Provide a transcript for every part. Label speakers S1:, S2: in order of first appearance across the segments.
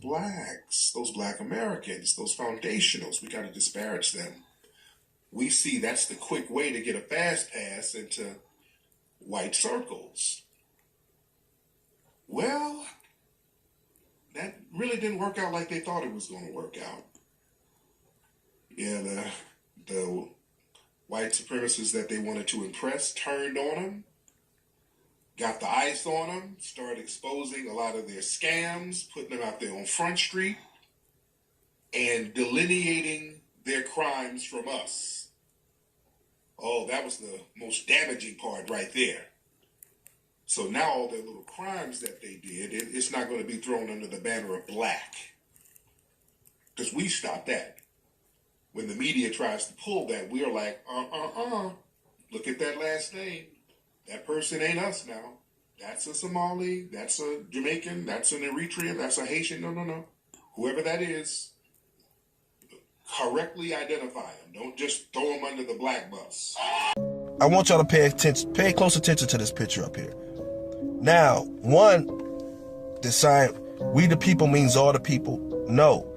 S1: blacks, those black Americans, those foundationals, we got to disparage them. We see that's the quick way to get a fast pass into white circles. Well, that really didn't work out like they thought it was going to work out. Yeah, the white supremacists that they wanted to impress turned on them, got the ice on them, started exposing a lot of their scams, putting them out there on Front Street, and delineating their crimes from us. Oh, that was the most damaging part right there. So now all their little crimes that they did, it's not going to be thrown under the banner of black. Because we stopped that. When the media tries to pull that, we're like, look at that last name. That person ain't us now. That's a Somali, that's a Jamaican, that's an Eritrean, that's a Haitian. No. Whoever that is, correctly identify them. Don't just throw them under the black bus.
S2: I want y'all to pay close attention to this picture up here. Now, one, decide we the people means all the people. No,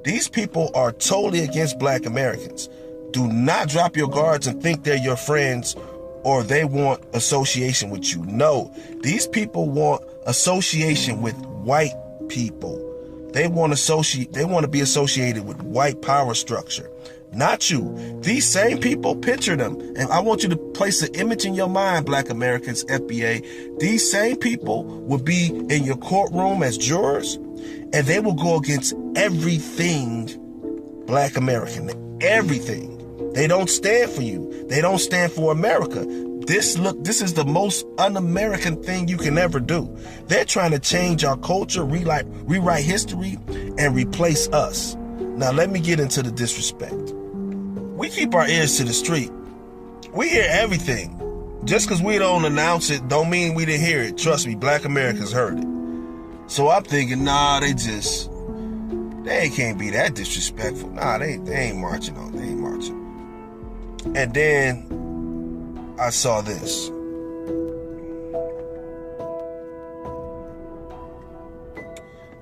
S2: these people are totally against black Americans. Do not drop your guards and think they're your friends or they want association with you. No, these people want association with white people. They want to be associated with white power structure. Not you. These same people, picture them. And I want you to place an image in your mind, black Americans, FBA. These same people will be in your courtroom as jurors, and they will go against everything black American. Everything. They don't stand for you. They don't stand for America. This is the most un-American thing you can ever do. They're trying to change our culture, rewrite history, and replace us. Now let me get into the disrespect. We keep our ears to the street. We hear everything. Just because we don't announce it don't mean we didn't hear it. Trust me, black Americans heard it. So I'm thinking, nah, they can't be that disrespectful. Nah, they ain't marching on. They ain't marching. And then I saw this.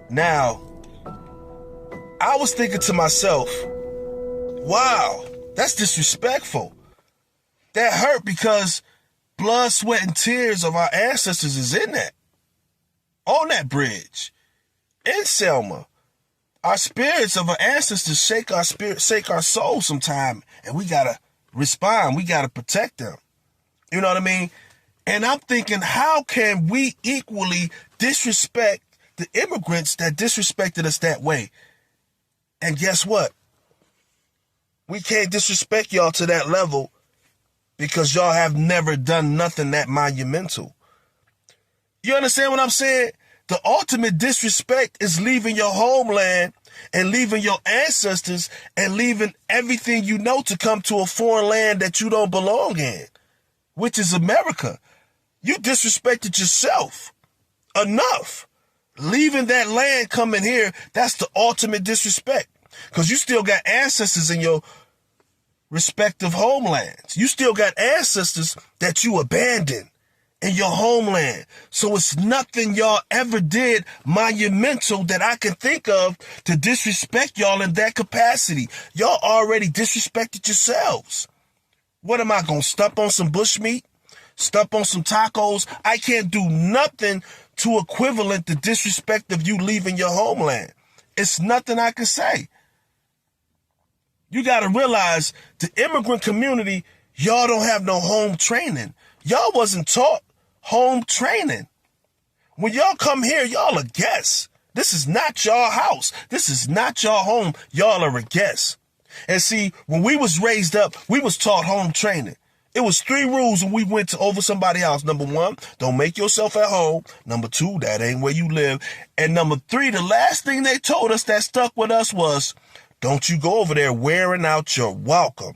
S2: Now, I was thinking to myself, wow, that's disrespectful. That hurt because blood, sweat, and tears of our ancestors is in that. On that bridge. In Selma. Our spirits of our ancestors shake our soul sometime, and we gotta respond. We gotta protect them. You know what I mean? And I'm thinking, how can we equally disrespect the immigrants that disrespected us that way? And guess what? We can't disrespect y'all to that level because y'all have never done nothing that monumental. You understand what I'm saying? The ultimate disrespect is leaving your homeland and leaving your ancestors and leaving everything you know to come to a foreign land that you don't belong in, which is America. You disrespected yourself enough. Leaving that land, coming here, that's the ultimate disrespect. Because you still got ancestors in your respective homelands. You still got ancestors that you abandoned in your homeland. So it's nothing y'all ever did monumental that I can think of to disrespect y'all in that capacity. Y'all already disrespected yourselves. What am I going to stump on some bushmeat? Stump on some tacos? I can't do nothing to equivalent the disrespect of you leaving your homeland. It's nothing I can say. You got to realize the immigrant community, y'all don't have no home training. Y'all wasn't taught home training. When y'all come here, y'all are guests. This is not y'all house. This is not y'all home. Y'all are a guest. And see, when we was raised up, we was taught home training. It was 3 rules when we went over somebody's house. Number 1, don't make yourself at home. Number 2, that ain't where you live. And number 3, the last thing they told us that stuck with us was, don't you go over there wearing out your welcome.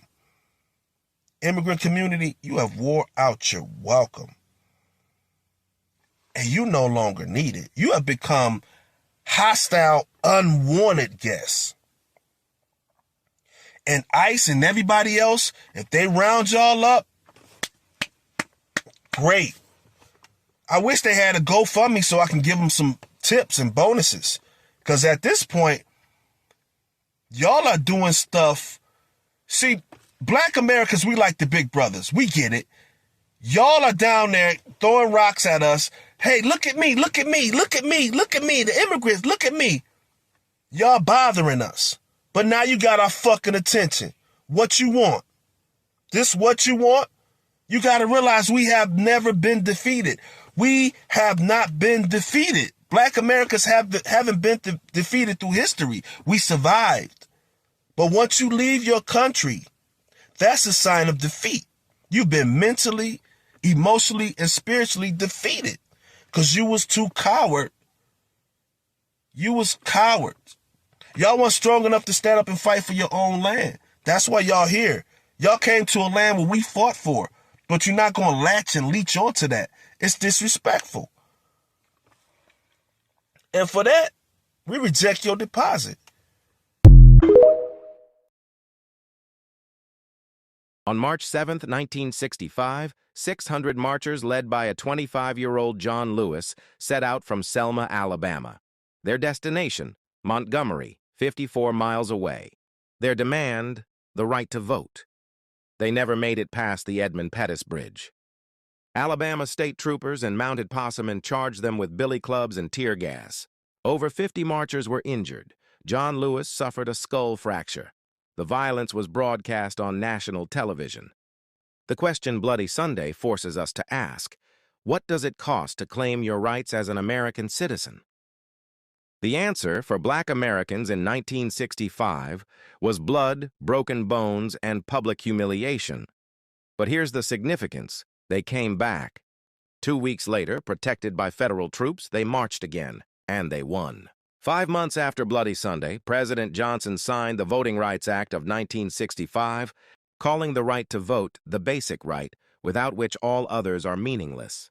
S2: Immigrant community, you have wore out your welcome. And you no longer need it. You have become hostile, unwanted guests. And ICE and everybody else, if they round y'all up, great. I wish they had a GoFundMe so I can give them some tips and bonuses. Because at this point, y'all are doing stuff. See, black Americans, we like the big brothers. We get it. Y'all are down there throwing rocks at us. Hey, look at me, look at me, look at me, look at me, the immigrants, look at me. Y'all bothering us. But now you got our fucking attention. What you want? This what you want? You got to realize we have never been defeated. We have not been defeated. Black Americans haven't been defeated through history. We survived. But once you leave your country, that's a sign of defeat. You've been mentally, emotionally, and spiritually defeated because you was too coward. You was cowards. Y'all weren't strong enough to stand up and fight for your own land. That's why y'all here. Y'all came to a land where we fought for, but you're not going to latch and leech onto that. It's disrespectful. And for that, we reject your deposit.
S3: On March 7, 1965, 600 marchers led by a 25-year-old John Lewis set out from Selma, Alabama. Their destination, Montgomery, 54 miles away. Their demand, the right to vote. They never made it past the Edmond Pettis Bridge. Alabama state troopers and mounted possemen charged them with billy clubs and tear gas. Over 50 marchers were injured. John Lewis suffered a skull fracture. The violence was broadcast on national television. The question Bloody Sunday forces us to ask, what does it cost to claim your rights as an American citizen? The answer for Black Americans in 1965 was blood, broken bones, and public humiliation. But here's the significance. They came back. 2 weeks later, protected by federal troops, they marched again, and they won. 5 months after Bloody Sunday, President Johnson signed the Voting Rights Act of 1965, calling the right to vote the basic right, without which all others are meaningless.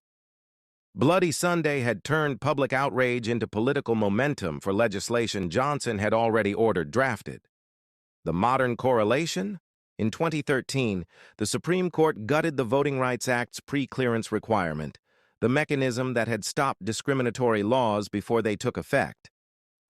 S3: Bloody Sunday had turned public outrage into political momentum for legislation Johnson had already ordered drafted. The modern correlation? In 2013, the Supreme Court gutted the Voting Rights Act's pre-clearance requirement, the mechanism that had stopped discriminatory laws before they took effect.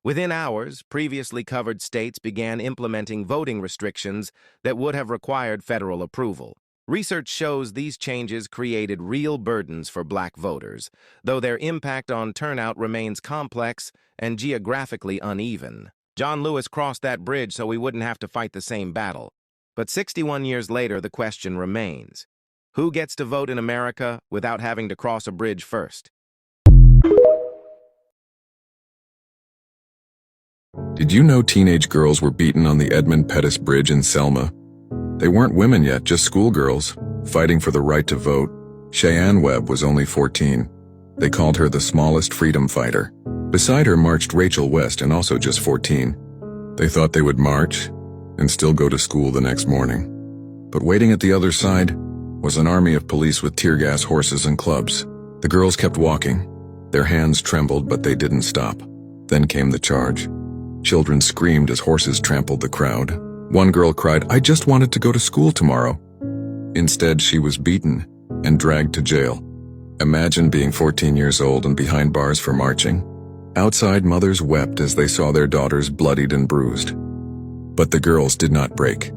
S3: Within hours, previously covered states began implementing voting restrictions that would have required federal approval. Research shows these changes created real burdens for Black voters, though their impact on turnout remains complex and geographically uneven. John Lewis crossed that bridge so we wouldn't have to fight the same battle. But 61 years later, the question remains. Who gets to vote in America without having to cross a bridge first?
S4: Did you know teenage girls were beaten on the Edmond Pettis Bridge in Selma? They weren't women yet, just schoolgirls, fighting for the right to vote. Cheyenne Webb was only 14. They called her the smallest freedom fighter. Beside her marched Rachel West, and also just 14. They thought they would march and still go to school the next morning. But waiting at the other side was an army of police with tear gas, horses, and clubs. The girls kept walking. Their hands trembled, but they didn't stop. Then came the charge. Children screamed as horses trampled the crowd. One girl cried, "I just wanted to go to school tomorrow." Instead, she was beaten and dragged to jail. Imagine being 14 years old and behind bars for marching. Outside, mothers wept as they saw their daughters bloodied and bruised. But the girls did not break.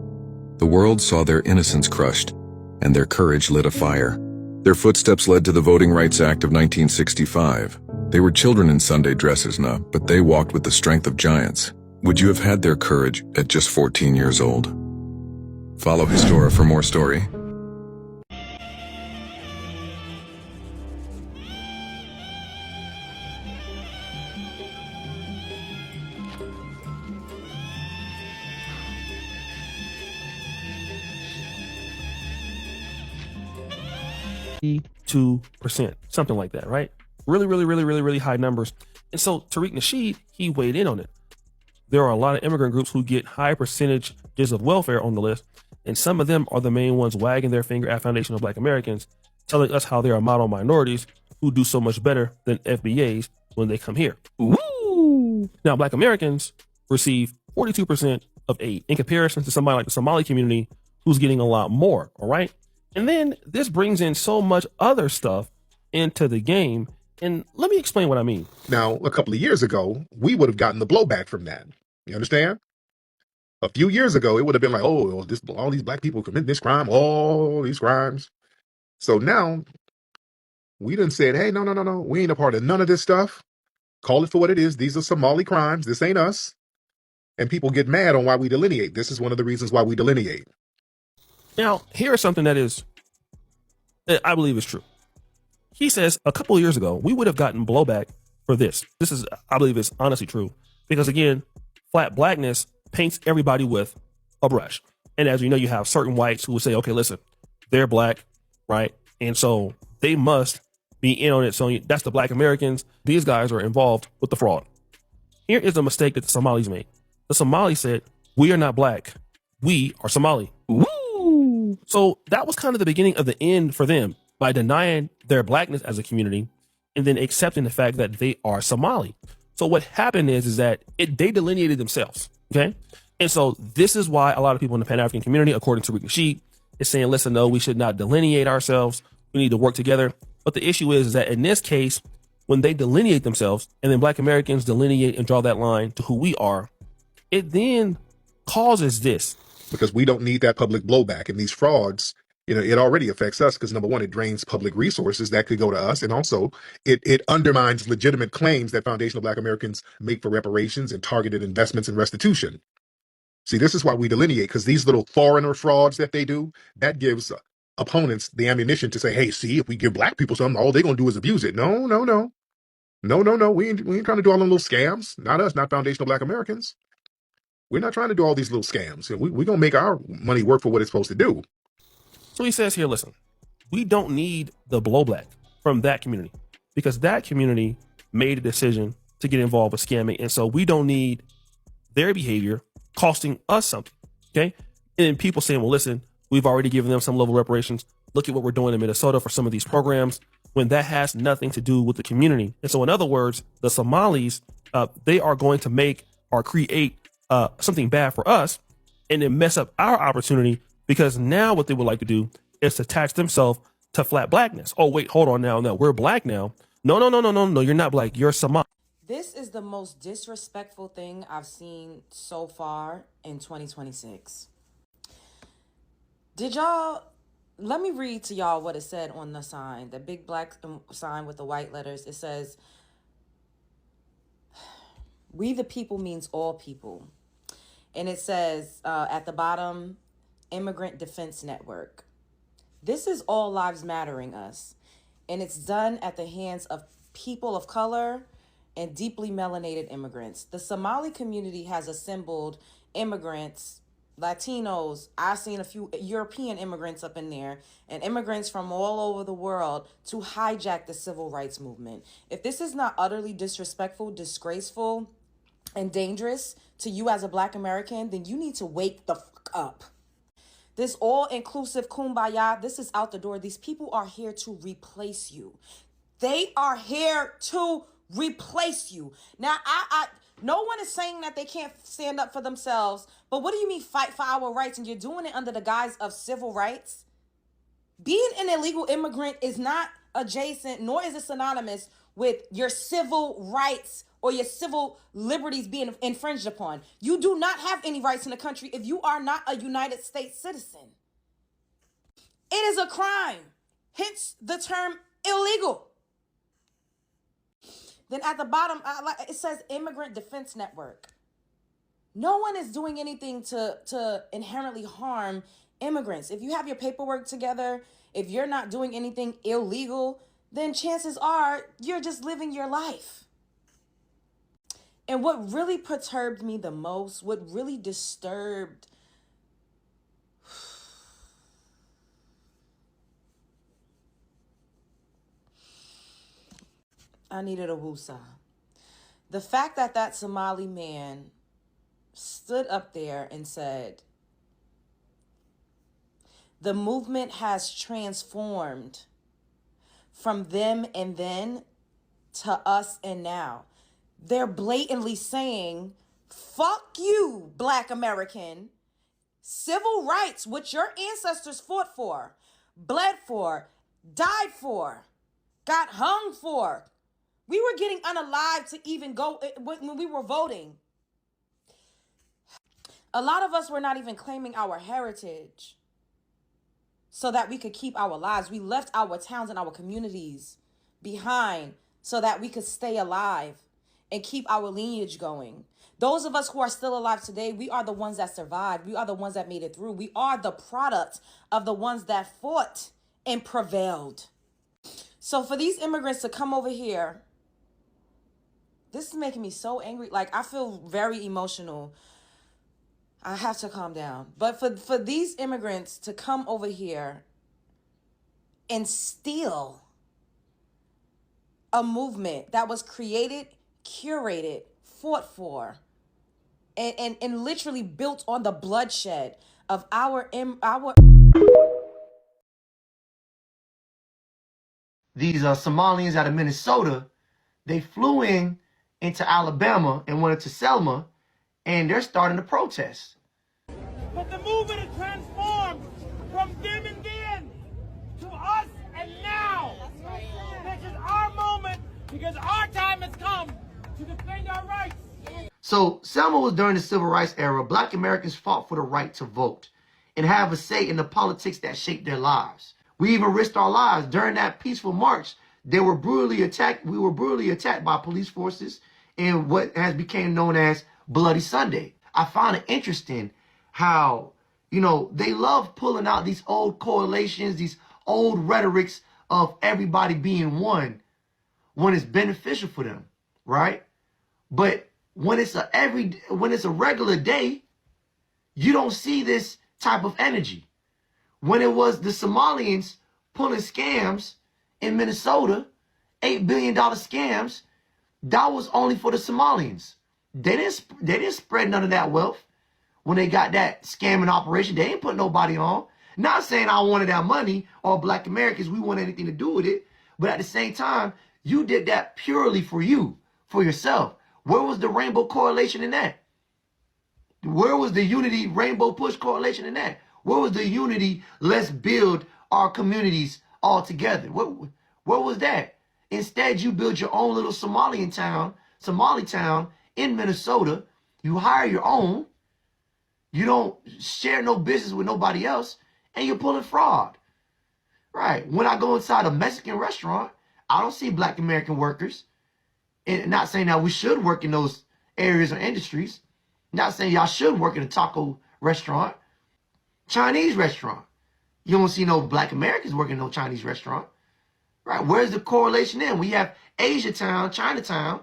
S4: The world saw their innocence crushed, and their courage lit a fire. Their footsteps led to the Voting Rights Act of 1965. They were children in Sunday dresses now, but they walked with the strength of giants. Would you have had their courage at just 14 years old? Follow Histora for more story.
S5: %, something like that, right? Really high numbers. And so Tariq Nasheed, he weighed in on it. There are a lot of immigrant groups who get high percentages of welfare on the list, and some of them are the main ones wagging their finger at Foundation of Black Americans, telling us how they are model minorities who do so much better than FBAs when they come here. Woo! Now, Black Americans receive 42% of aid in comparison to somebody like the Somali community who's getting a lot more, all right? And then this brings in so much other stuff into the game And let me explain what I mean.
S6: Now, a couple of years ago, we would have gotten the blowback from that. You understand? A few years ago, it would have been like, oh, all these black people commit this crime, all these crimes. So now we done said, hey, no. We ain't a part of none of this stuff. Call it for what it is. These are Somali crimes. This ain't us. And people get mad on why we delineate. This is one of the reasons why we delineate.
S5: Now, here is something that I believe is true. He says a couple of years ago, we would have gotten blowback for this. This is, I believe, is honestly true. Because again, flat blackness paints everybody with a brush. And as you know, you have certain whites who will say, okay, listen, they're black, right? And so they must be in on it. So that's the black Americans. These guys are involved with the fraud. Here is a mistake that the Somalis made. The Somalis said, we are not black. We are Somali. Woo! So that was kind of the beginning of the end for them by denying their blackness as a community and then accepting the fact that they are Somali. So what happened is that they delineated themselves. Okay. And so this is why a lot of people in the Pan-African community, according to Tariq Nasheed, is saying, listen, no, we should not delineate ourselves. We need to work together. But the issue is that in this case, when they delineate themselves and then black Americans delineate and draw that line to who we are, it then causes this.
S6: Because we don't need that public blowback. And these frauds, it already affects us because, number one, it drains public resources that could go to us. And also, it undermines legitimate claims that foundational black Americans make for reparations and targeted investments and restitution. See, this is why we delineate, because these little foreigner frauds that they do, that gives opponents the ammunition to say, hey, see, if we give black people something, all they're going to do is abuse it. No. We ain't trying to do all them little scams. Not us, not foundational black Americans. We're not trying to do all these little scams. We're going to make our money work for what it's supposed to do.
S5: So he says here, listen, we don't need the blowback from that community because that community made a decision to get involved with scamming. And so we don't need their behavior costing us something. Okay. And people saying, well, listen, we've already given them some level of reparations. Look at what we're doing in Minnesota for some of these programs when that has nothing to do with the community. And so in other words, the Somalis, they are going to make or create something bad for us and then mess up our opportunity because now what they would like to do is to attach themselves to flat blackness. Oh, wait, hold on now. No, we're black now. No, you're not black. You're Somali.
S7: This is the most disrespectful thing I've seen so far in 2026. Let me read to y'all what it said on the sign, the big black sign with the white letters. It says, we the people means all people. And it says at the bottom, Immigrant Defense Network. This is All Lives Mattering us. And it's done at the hands of people of color and deeply melanated immigrants. The Somali community has assembled immigrants, Latinos. I've seen a few European immigrants up in there and immigrants from all over the world to hijack the civil rights movement. If this is not utterly disrespectful, disgraceful, and dangerous to you as a black American, then you need to wake the fuck up. This all-inclusive kumbaya, this is out the door. These people are here to replace you. They are here to replace you. Now, no one is saying that they can't stand up for themselves, but what do you mean fight for our rights and you're doing it under the guise of civil rights? Being an illegal immigrant is not adjacent, nor is it synonymous with your civil rights or your civil liberties being infringed upon. You do not have any rights in the country if you are not a United States citizen. It is a crime, hence the term illegal. Then at the bottom, it says Immigrant Defense Network. No one is doing anything to inherently harm immigrants. If you have your paperwork together, if you're not doing anything illegal, then chances are you're just living your life. And what really perturbed me the most, what really disturbed I needed a woosah. The fact that that Somali man stood up there and said, the movement has transformed from them and then to us and now. They're blatantly saying, fuck you, Black American. Civil rights, which your ancestors fought for, bled for, died for, got hung for, We were getting unalived to even go when we were voting. A lot of us were not even claiming our heritage so that we could keep our lives. We left our towns and our communities behind so that we could stay alive and keep our lineage going. Those of us who are still alive today, we are the ones that survived. We are the ones that made it through. We are the product of the ones that fought and prevailed. So for these immigrants to come over here, this is making me so angry. Like, I feel very emotional. I have to calm down. But for these immigrants to come over here and steal a movement that was created, curated, fought for, and literally built on the bloodshed of our
S8: These Somalians out of Minnesota, they flew into Alabama and went to Selma, and they're starting to protest.
S9: But the movement is transformed from them and then to us and now. This is our moment because our time has come to defend our rights.
S8: So Selma was during the Civil Rights era. Black Americans fought for the right to vote and have a say in the politics that shaped their lives. We even risked our lives during that peaceful march. They were brutally attacked. We were brutally attacked by police forces in what has become known as Bloody Sunday. I found it interesting how, you know, they love pulling out these old correlations, these old rhetorics of everybody being one when it's beneficial for them, right? But when it's a regular day, you don't see this type of energy. When it was the Somalians pulling scams in Minnesota, $8 billion scams, that was only for the Somalians. They didn't spread none of that wealth. When they got that scamming operation, they ain't put nobody on. Not saying I wanted that money or Black Americans, we want anything to do with it. But at the same time, you did that purely for you, for yourself. Where was the rainbow correlation in that? Where was the unity rainbow push correlation in that? Where was the unity, let's build our communities all together? Where was that? Instead, you build your own little Somali town in Minnesota. You hire your own. You don't share no business with nobody else, and you're pulling fraud. Right. When I go inside a Mexican restaurant, I don't see Black American workers. And not saying that we should work in those areas or industries. Not saying y'all should work in a taco restaurant. Chinese restaurant. You don't see no Black Americans working in no Chinese restaurant. Right. Where's the correlation in? We have Asia Town, Chinatown.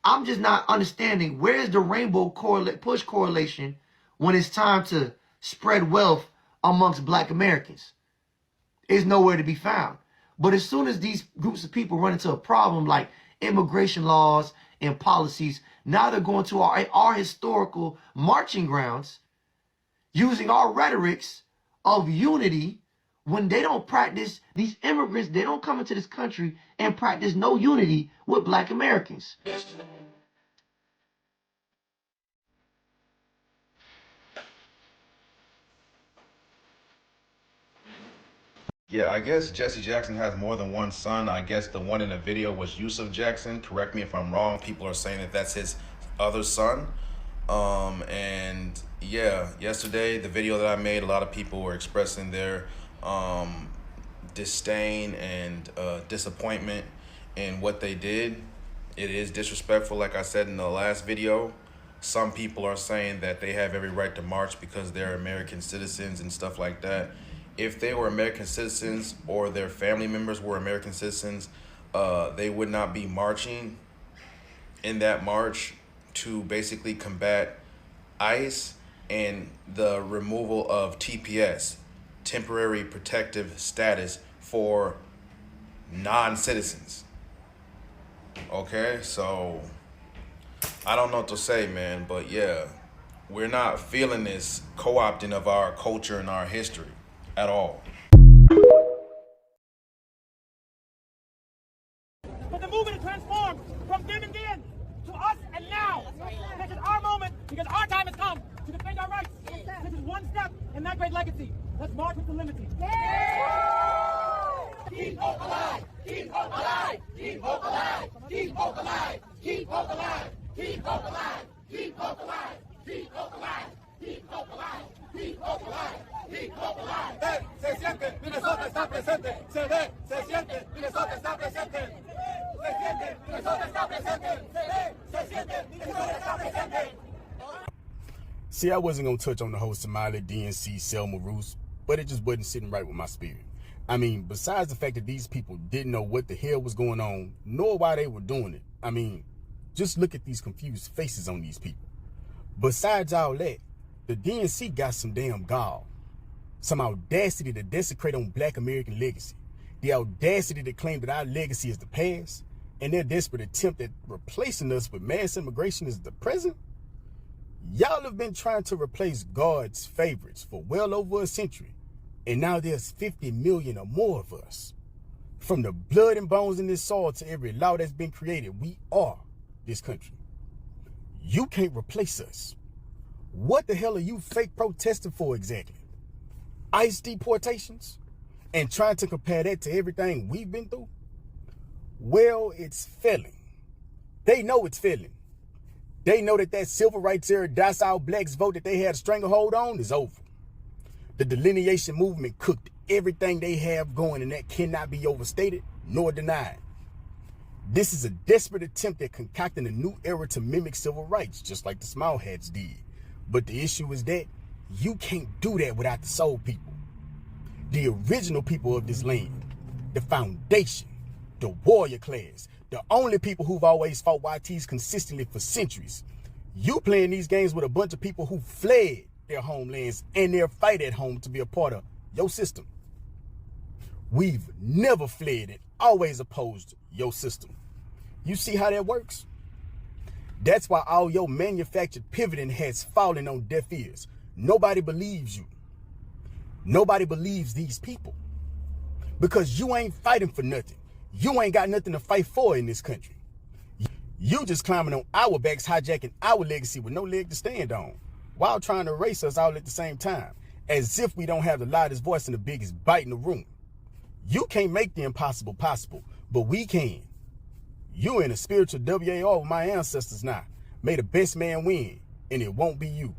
S8: I'm just not understanding where's the rainbow push correlation when it's time to spread wealth amongst Black Americans. It's nowhere to be found. But as soon as these groups of people run into a problem like immigration laws and policies, now they're going to our historical marching grounds using our rhetorics of unity when they don't practice, these immigrants, they don't come into this country and practice no unity with Black Americans.
S10: Yeah, I guess Jesse Jackson has more than one son. I guess the one in the video was Yusuf Jackson. Correct me if I'm wrong. People are saying that that's his other son. And yeah, yesterday, the video that I made, a lot of people were expressing their disdain and disappointment in what they did. It is disrespectful, like I said in the last video. Some people are saying that they have every right to march because they're American citizens and stuff like that. If they were American citizens or their family members were American citizens, they would not be marching in that march to basically combat ICE and the removal of TPS, temporary protective status for non-citizens. Okay, so I don't know what to say, man, but yeah, we're not feeling this co-opting of our culture and our history at all.
S9: But the movement is transformed from them and then to us and now. This is our moment because our time has come to defend our rights. This is one step in that great legacy. Let's march with solemnity. Keep hope alive. Keep hope alive. Keep hope alive. Keep hope alive. Keep hope alive. Keep hope alive. Keep hope alive. Keep hope alive. Keep hope alive. Keep hope alive. Keep hope alive. Se siente, Minnesota está presente. Se ve, se siente, Minnesota está presente. Se siente, Minnesota está presente. Se ve, se siente, Minnesota está presente.
S11: See, I wasn't going to touch on the whole Somali, DNC, Selma roots, but it just wasn't sitting right with my spirit. I mean, besides the fact that these people didn't know what the hell was going on, nor why they were doing it. I mean, just look at these confused faces on these people. Besides all that, the DNC got some damn gall. Some audacity to desecrate on Black American legacy. The audacity to claim that our legacy is the past, and their desperate attempt at replacing us with mass immigration is the present. Y'all have been trying to replace God's favorites for well over a century, and now there's 50 million or more of us. From the blood and bones in this soil to every law that's been created, we are this country. You can't replace us. What the hell are you fake protesting for exactly? ICE deportations? And trying to compare that to everything we've been through? Well, it's failing. They know it's failing. They know that civil rights era docile blacks vote that they had a stranglehold on is over. The delineation movement cooked everything they have going, and that cannot be overstated nor denied. This is a desperate attempt at concocting a new era to mimic civil rights, just like the Small Hats did. But the issue is that you can't do that without the soul people. The original people of this land, the foundation, the warrior class, the only people who've always fought YTs consistently for centuries. You playing these games with a bunch of people who fled their homelands and their fight at home to be a part of your system. We've never fled and always opposed your system. You see how that works? That's why all your manufactured pivoting has fallen on deaf ears. Nobody believes you. Nobody believes these people. Because you ain't fighting for nothing. You ain't got nothing to fight for in this country. You just climbing on our backs, hijacking our legacy with no leg to stand on, while trying to erase us all at the same time, as if we don't have the loudest voice and the biggest bite in the room. You can't make the impossible possible, but we can. You in a spiritual WAR with my ancestors now. May the best man win, and it won't be you.